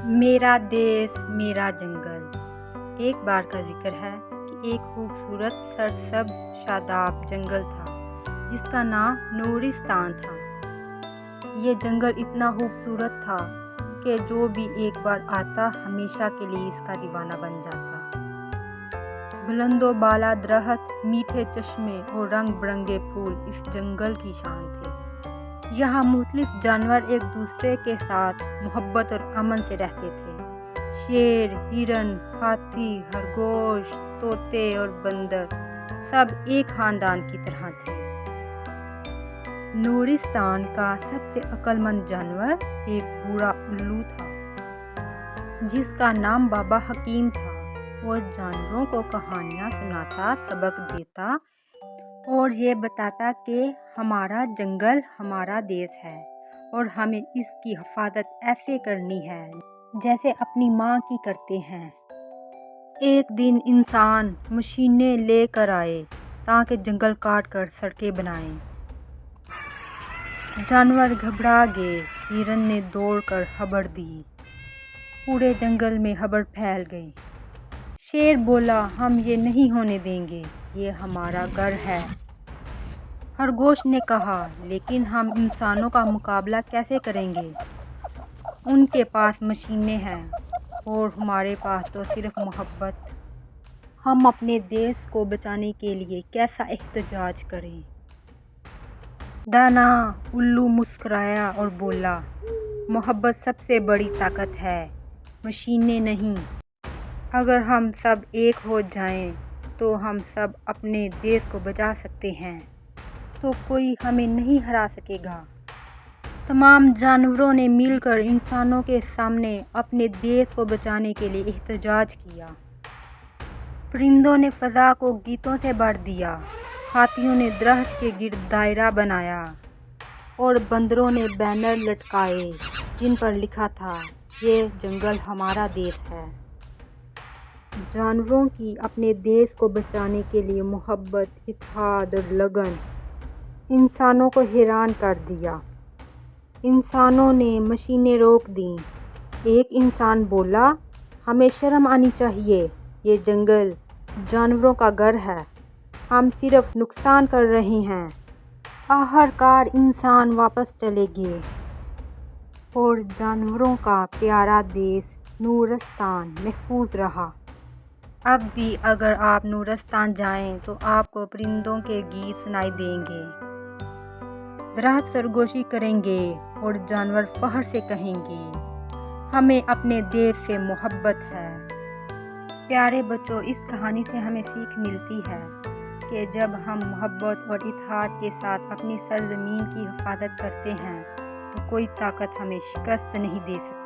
میرا دیس میرا جنگل۔ ایک بار کا ذکر ہے کہ ایک خوبصورت سرسبز شاداب جنگل تھا جس کا نام نورستان تھا۔ یہ جنگل اتنا خوبصورت تھا کہ جو بھی ایک بار آتا ہمیشہ کے لیے اس کا دیوانہ بن جاتا۔ بلند و بالا درخت، میٹھے چشمے اور رنگ برنگے پھول اس جنگل کی شان تھے۔ یہاں مختلف جانور ایک دوسرے کے ساتھ محبت اور امن سے رہتے تھے۔ شیر، ہرن، ہاتھی، خرگوش، طوطے اور بندر سب ایک خاندان کی طرح تھے۔ نورستان کا سب سے عقل مند جانور ایک بوڑھا الو تھا جس کا نام بابا حکیم تھا۔ وہ جانوروں کو کہانیاں سناتا، سبق دیتا اور یہ بتاتا کہ ہمارا جنگل ہمارا دیس ہے اور ہمیں اس کی حفاظت ایسے کرنی ہے جیسے اپنی ماں کی کرتے ہیں۔ ایک دن انسان مشینیں لے کر آئے تاکہ جنگل کاٹ کر سڑکیں بنائیں۔ جانور گھبرا گئے۔ ہرن نے دوڑ کر خبر دی۔ پورے جنگل میں خبر پھیل گئی۔ شیر بولا، ہم یہ نہیں ہونے دیں گے، یہ ہمارا گھر ہے۔ خرگوش نے کہا، لیکن ہم انسانوں کا مقابلہ کیسے کریں گے؟ ان کے پاس مشینیں ہیں اور ہمارے پاس تو صرف محبت۔ ہم اپنے دیس کو بچانے کے لیے کیسا احتجاج کریں؟ دانا الو مسکرایا اور بولا، محبت سب سے بڑی طاقت ہے، مشینیں نہیں۔ اگر ہم سب ایک ہو جائیں تو ہم سب اپنے دیس کو بچا سکتے ہیں، تو کوئی ہمیں نہیں ہرا سکے گا۔ تمام جانوروں نے مل کر انسانوں کے سامنے اپنے دیس کو بچانے کے لیے احتجاج کیا۔ پرندوں نے فضا کو گیتوں سے بھر دیا، ہاتھیوں نے درخت کے گرد دائرہ بنایا اور بندروں نے بینر لٹکائے جن پر لکھا تھا، یہ جنگل ہمارا دیس ہے۔ جانوروں کی اپنے دیس کو بچانے کے لیے محبت، اتحاد اور لگن انسانوں کو حیران کر دیا۔ انسانوں نے مشینیں روک دیں۔ ایک انسان بولا، ہمیں شرم آنی چاہیے، یہ جنگل جانوروں کا گھر ہے، ہم صرف نقصان کر رہے ہیں۔ آخرکار انسان واپس چلے گئے اور جانوروں کا پیارا دیس نورستان محفوظ رہا۔ اب بھی اگر آپ نورستان جائیں تو آپ کو پرندوں کے گیت سنائی دیں گے، درخت سرگوشی کریں گے اور جانور فخر سے کہیں گے، ہمیں اپنے دیس سے محبت ہے۔ پیارے بچوں، اس کہانی سے ہمیں سیکھ ملتی ہے کہ جب ہم محبت اور اتحاد کے ساتھ اپنی سرزمین کی حفاظت کرتے ہیں تو کوئی طاقت ہمیں شکست نہیں دے سکتی۔